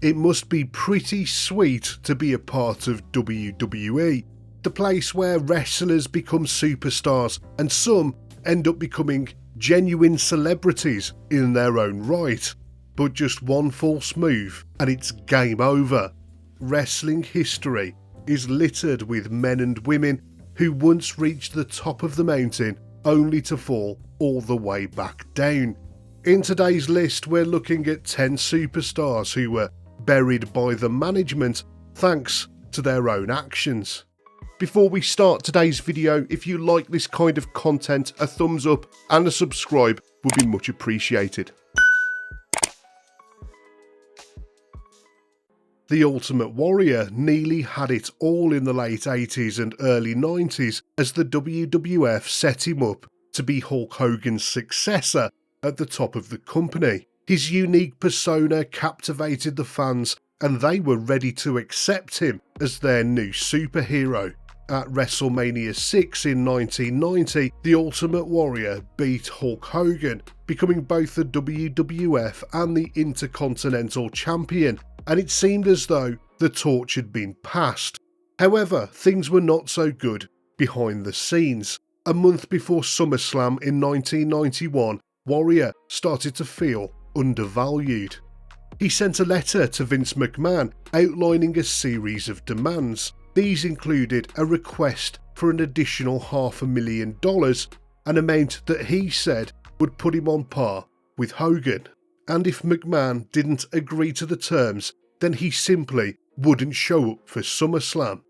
It must be pretty sweet to be a part of WWE, the place where wrestlers become superstars and some end up becoming genuine celebrities in their own right. But just one false move and it's game over. Wrestling history is littered with men and women who once reached the top of the mountain only to fall all the way back down. In today's list, we're looking at 10 superstars who were buried by the management thanks to their own actions. Before we start today's video, if you like this kind of content, a thumbs up and a subscribe would be much appreciated. The Ultimate Warrior nearly had it all in the late 80s and early 90s as the WWF set him up to be Hulk Hogan's successor at the top of the company. His unique persona captivated the fans and they were ready to accept him as their new superhero. At WrestleMania 6 in 1990, the Ultimate Warrior beat Hulk Hogan, becoming both the WWF and the Intercontinental Champion, and it seemed as though the torch had been passed. However, things were not so good behind the scenes. A month before SummerSlam in 1991, Warrior started to feel undervalued. He sent a letter to Vince McMahon outlining a series of demands. These included a request for an additional $500,000, an amount that he said would put him on par with Hogan. And if McMahon didn't agree to the terms, then he simply wouldn't show up for SummerSlam.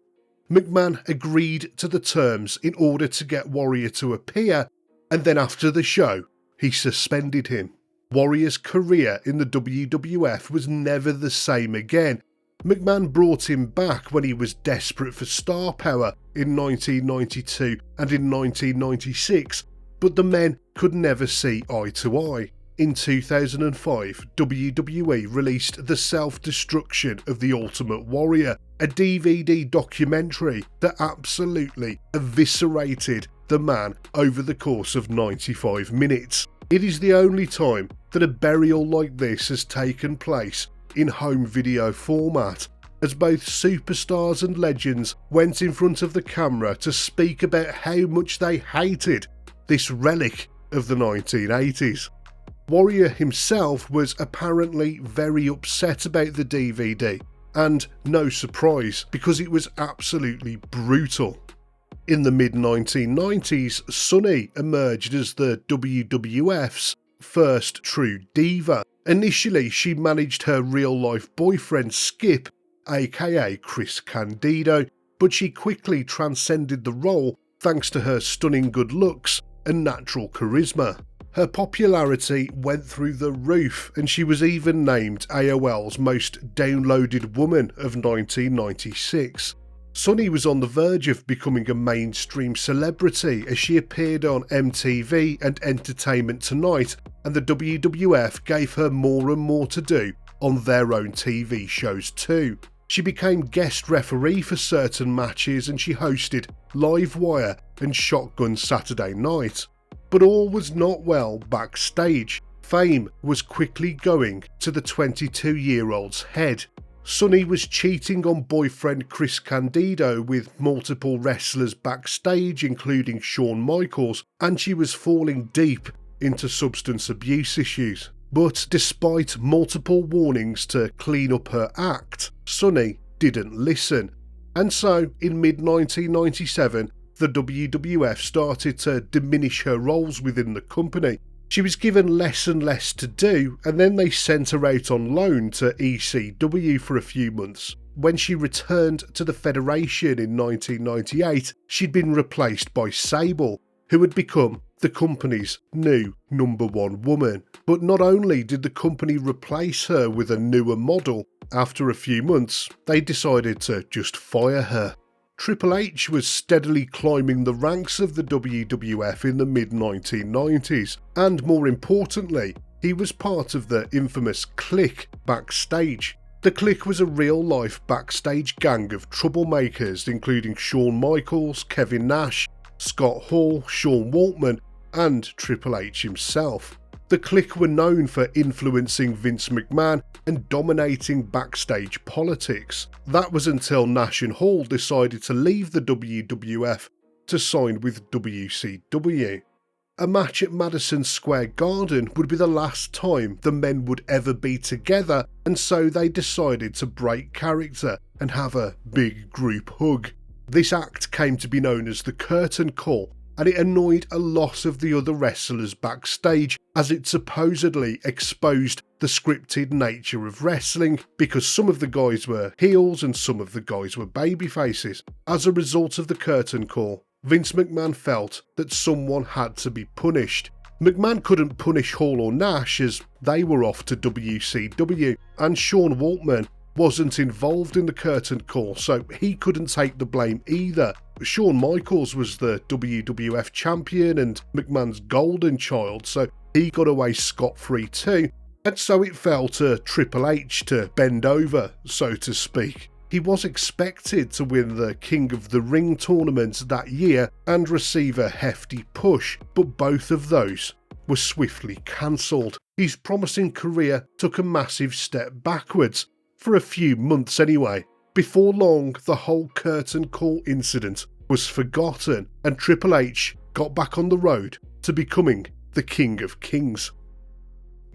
McMahon agreed to the terms in order to get Warrior to appear, and then after the show, he suspended him. Warrior's career in the WWF was never the same again. McMahon brought him back when he was desperate for star power in 1992 and in 1996, but the men could never see eye to eye. In 2005, WWE released The Self-Destruction of the Ultimate Warrior, a DVD documentary that absolutely eviscerated the man over the course of 95 minutes. It is the only time that a burial like this has taken place in home video format, as both superstars and legends went in front of the camera to speak about how much they hated this relic of the 1980s. Warrior himself was apparently very upset about the DVD, and no surprise because it was absolutely brutal. In the mid-1990s, Sunny emerged as the WWF's first true diva. Initially, she managed her real-life boyfriend Skip, aka Chris Candido, but she quickly transcended the role thanks to her stunning good looks and natural charisma. Her popularity went through the roof, and she was even named AOL's most downloaded woman of 1996. Sunny was on the verge of becoming a mainstream celebrity as she appeared on MTV and Entertainment Tonight, and the WWF gave her more and more to do on their own TV shows too. She became guest referee for certain matches and she hosted Live Wire and Shotgun Saturday Night. But all was not well backstage. Fame was quickly going to the 22-year-old's head. Sunny was cheating on boyfriend Chris Candido with multiple wrestlers backstage, including Shawn Michaels, and she was falling deep into substance abuse issues. But despite multiple warnings to clean up her act, Sunny didn't listen. And so, in mid-1997, the WWF started to diminish her roles within the company. She was given less and less to do, and then they sent her out on loan to ECW for a few months. When she returned to the Federation in 1998, she'd been replaced by Sable, who had become the company's new #1 woman. But not only did the company replace her with a newer model, after a few months, they decided to just fire her. Triple H was steadily climbing the ranks of the WWF in the mid-1990s, and more importantly, he was part of the infamous Kliq backstage. The Kliq was a real-life backstage gang of troublemakers, including Shawn Michaels, Kevin Nash, Scott Hall, Sean Waltman, and Triple H himself. The The Kliq were known for influencing Vince McMahon and dominating backstage politics. That was until Nash and Hall decided to leave the WWF to sign with WCW. A match at Madison Square Garden would be the last time the men would ever be together, and so they decided to break character and have a big group hug. This act came to be known as the Curtain Call, and it annoyed a lot of the other wrestlers backstage as it supposedly exposed the scripted nature of wrestling because some of the guys were heels and some of the guys were babyfaces. As a result of the Curtain Call, Vince McMahon felt that someone had to be punished. McMahon couldn't punish Hall or Nash as they were off to WCW, and Sean Waltman wasn't involved in the Curtain Call, so he couldn't take the blame either. Shawn Michaels was the WWF champion and McMahon's golden child, so he got away scot-free too, and so it fell to Triple H to bend over, so to speak. He was expected to win the King of the Ring tournament that year and receive a hefty push, but both of those were swiftly cancelled. His promising career took a massive step backwards, for a few months anyway. Before long, the whole Curtain Call incident was forgotten and Triple H got back on the road to becoming the King of Kings.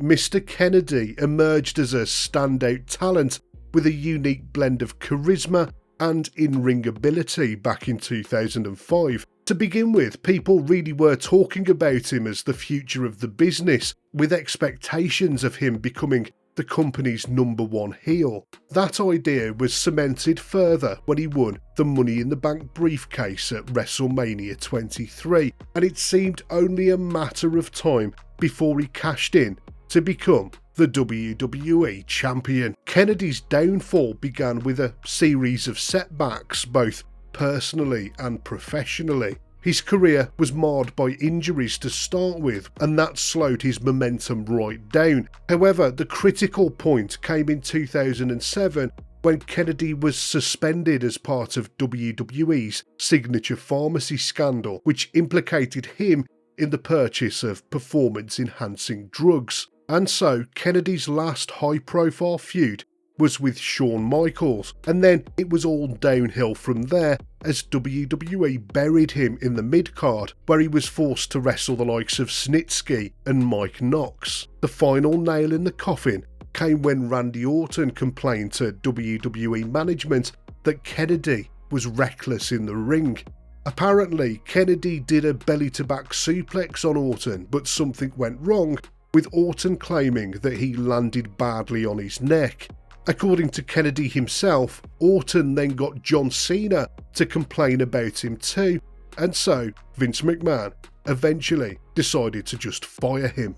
Mr. Kennedy emerged as a standout talent with a unique blend of charisma and in-ring ability back in 2005. To begin with, people really were talking about him as the future of the business, with expectations of him becoming the company's #1 heel. That idea was cemented further when he won the Money in the Bank briefcase at WrestleMania 23, and it seemed only a matter of time before he cashed in to become the WWE champion. Kennedy's downfall began with a series of setbacks, both personally and professionally. His career was marred by injuries to start with, and that slowed his momentum right down. However, the critical point came in 2007 when Kennedy was suspended as part of WWE's Signature Pharmacy scandal, which implicated him in the purchase of performance-enhancing drugs. And so Kennedy's last high-profile feud was with Shawn Michaels, and then it was all downhill from there as WWE buried him in the mid-card, where he was forced to wrestle the likes of Snitsky and Mike Knox. The final nail in the coffin came when Randy Orton complained to WWE management that Kennedy was reckless in the ring. Apparently, Kennedy did a belly-to-back suplex on Orton, but something went wrong, with Orton claiming that he landed badly on his neck. According to Kennedy himself, Orton then got John Cena to complain about him too, and so Vince McMahon eventually decided to just fire him.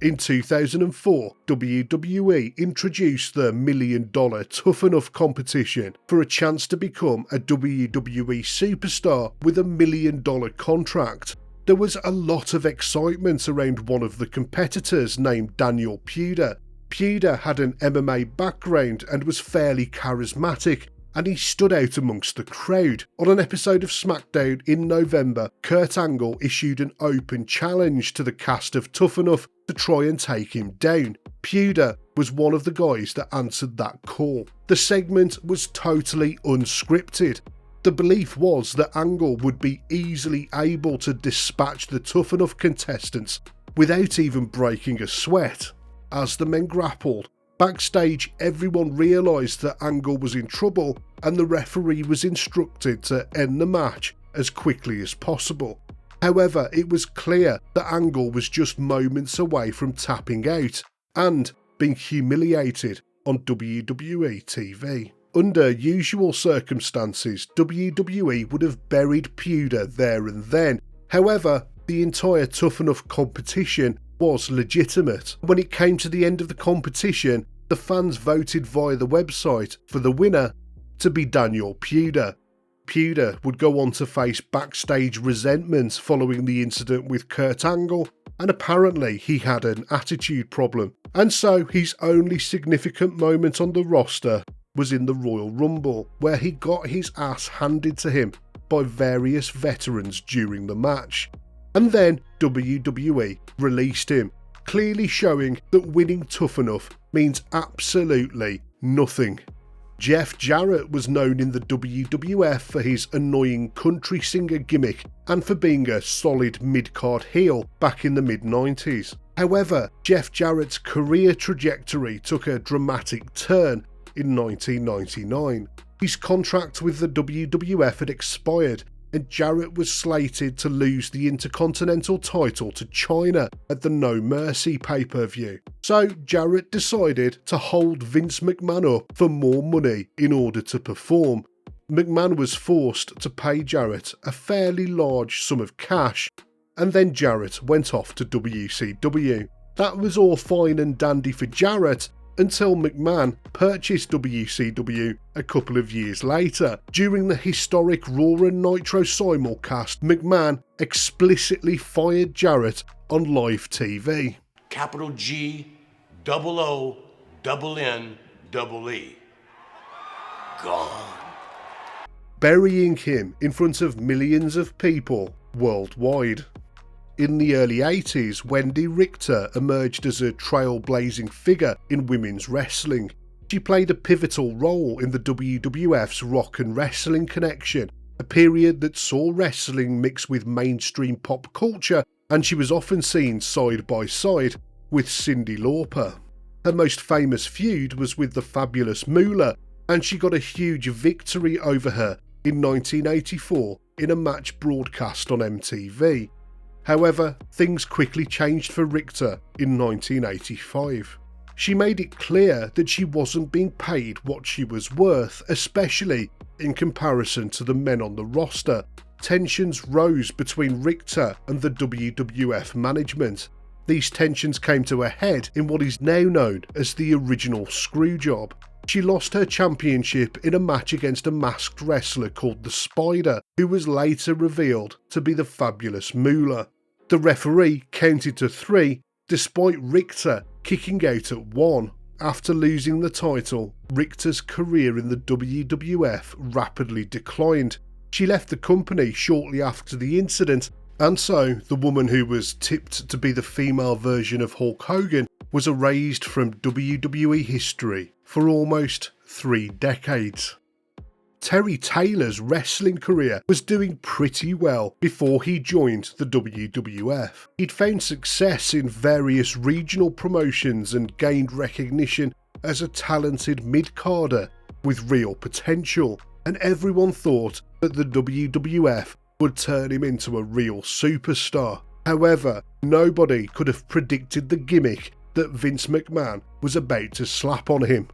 In 2004, WWE introduced the $1 million Tough Enough competition for a chance to become a WWE superstar with $1 million contract. There was a lot of excitement around one of the competitors named Daniel Puder. Puder had an MMA background and was fairly charismatic, and he stood out amongst the crowd. On an episode of SmackDown in November, Kurt Angle issued an open challenge to the cast of Tough Enough to try and take him down. Puder was one of the guys that answered that call. The segment was totally unscripted. The belief was that Angle would be easily able to dispatch the Tough Enough contestants without even breaking a sweat. As the men grappled, backstage everyone realised that Angle was in trouble and the referee was instructed to end the match as quickly as possible. However, it was clear that Angle was just moments away from tapping out and being humiliated on WWE TV. Under usual circumstances, WWE would have buried Puder there and then. However, the entire Tough Enough competition was legitimate. When it came to the end of the competition, the fans voted via the website for the winner to be Daniel Puder. Puder would go on to face backstage resentment following the incident with Kurt Angle, and apparently he had an attitude problem, and so his only significant moment on the roster was in the Royal Rumble, where he got his ass handed to him by various veterans during the match. And then WWE released him, clearly showing that winning Tough Enough means absolutely nothing. Jeff Jarrett was known in the WWF for his annoying country singer gimmick and for being a solid mid-card heel back in the mid-90s. However, Jeff Jarrett's career trajectory took a dramatic turn in 1999. His contract with the WWF had expired, and Jarrett was slated to lose the Intercontinental title to China at the No Mercy pay-per-view. So Jarrett decided to hold Vince McMahon up for more money in order to perform. McMahon was forced to pay Jarrett a fairly large sum of cash, and then Jarrett went off to WCW. That was all fine and dandy for Jarrett, until McMahon purchased WCW a couple of years later. During the historic Raw and Nitro simulcast, McMahon explicitly fired Jarrett on live TV. Capital G, double O, double N, double E. Gone. Burying him in front of millions of people worldwide. In the early 80s, Wendy Richter emerged as a trailblazing figure in women's wrestling. She played a pivotal role in the WWF's Rock and Wrestling Connection, a period that saw wrestling mix with mainstream pop culture, and she was often seen side by side with Cyndi Lauper. Her most famous feud was with the fabulous Moolah, and she got a huge victory over her in 1984 in a match broadcast on MTV. However, things quickly changed for Richter in 1985. She made it clear that she wasn't being paid what she was worth, especially in comparison to the men on the roster. Tensions rose between Richter and the WWF management. These tensions came to a head in what is now known as the original Screwjob. She lost her championship in a match against a masked wrestler called the Spider, who was later revealed to be the fabulous Moolah. The referee counted to 3, despite Richter kicking out at 1. After losing the title, Richter's career in the WWF rapidly declined. She left the company shortly after the incident, and so the woman who was tipped to be the female version of Hulk Hogan was erased from WWE history for almost 3 decades. Terry Taylor's wrestling career was doing pretty well before he joined the WWF. He'd found success in various regional promotions and gained recognition as a talented mid-carder with real potential, and everyone thought that the WWF would turn him into a real superstar. However, nobody could have predicted the gimmick that Vince McMahon was about to slap on him.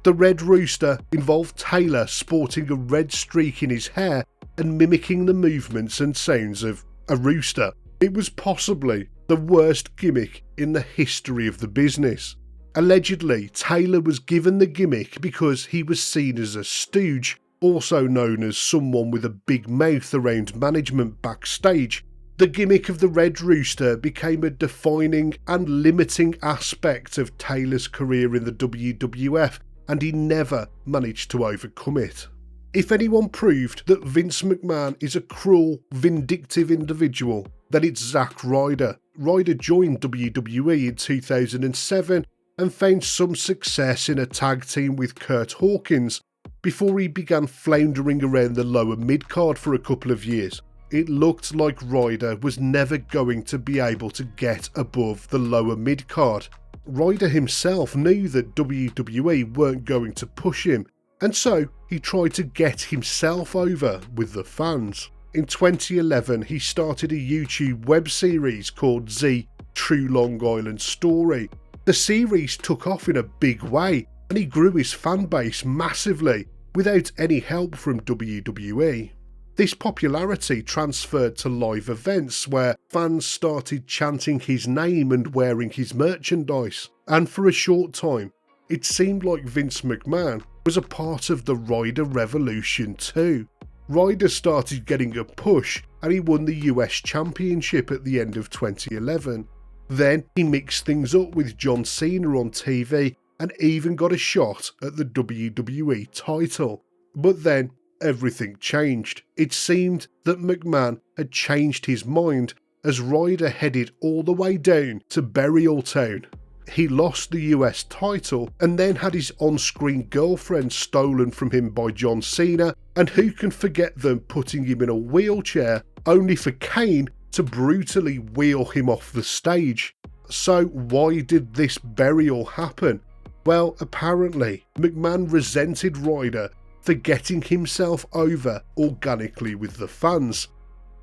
The Red Rooster involved Taylor sporting a red streak in his hair and mimicking the movements and sounds of a rooster. It was possibly the worst gimmick in the history of the business. Allegedly, Taylor was given the gimmick because he was seen as a stooge, also known as someone with a big mouth around management backstage. The gimmick of the Red Rooster became a defining and limiting aspect of Taylor's career in the WWF, and he never managed to overcome it. If anyone proved that Vince McMahon is a cruel, vindictive individual, then it's Zack Ryder. Ryder joined WWE in 2007 and found some success in a tag team with Curt Hawkins before he began floundering around the lower mid-card for a couple of years. It looked like Ryder was never going to be able to get above the lower mid-card. Ryder himself knew that WWE weren't going to push him, and so he tried to get himself over with the fans. In 2011, he started a YouTube web series called Z True Long Island Story. The series took off in a big way, and he grew his fan base massively without any help from WWE. This popularity transferred to live events where fans started chanting his name and wearing his merchandise, and for a short time, it seemed like Vince McMahon was a part of the Ryder revolution too. Ryder started getting a push and he won the US Championship at the end of 2011. Then he mixed things up with John Cena on TV and even got a shot at the WWE title. But then everything changed. It seemed that McMahon had changed his mind as Ryder headed all the way down to Burial Town. He lost the US title and then had his on-screen girlfriend stolen from him by John Cena, and who can forget them putting him in a wheelchair only for Kane to brutally wheel him off the stage. So why did this burial happen? Well, apparently McMahon resented Ryder for getting himself over organically with the fans.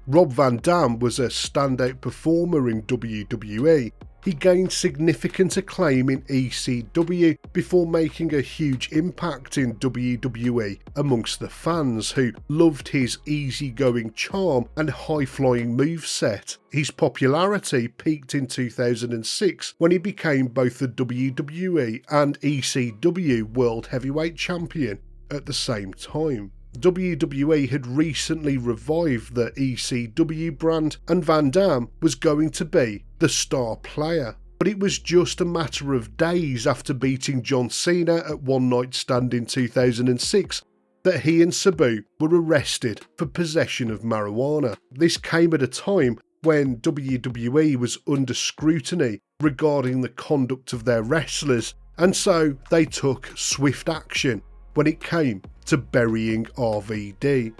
Rob Van Dam was a standout performer in WWE. He gained significant acclaim in ECW before making a huge impact in WWE amongst the fans, who loved his easygoing charm and high-flying moveset. His popularity peaked in 2006 when he became both the WWE and ECW World Heavyweight Champion at the same time. WWE had recently revived the ECW brand, and Van Dam was going to be the star player. But it was just a matter of days after beating John Cena at One Night Stand in 2006 that he and Sabu were arrested for possession of marijuana. This came at a time when WWE was under scrutiny regarding the conduct of their wrestlers, and so they took swift action when it came to burying RVD.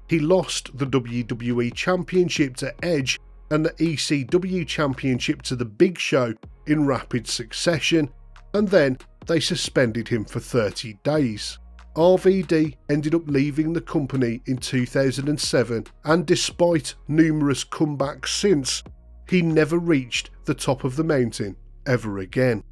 He lost the WWE Championship to Edge and the ECW Championship to The Big Show in rapid succession, and then they suspended him for 30 days. RVD ended up leaving the company in 2007, and despite numerous comebacks since, he never reached the top of the mountain ever again.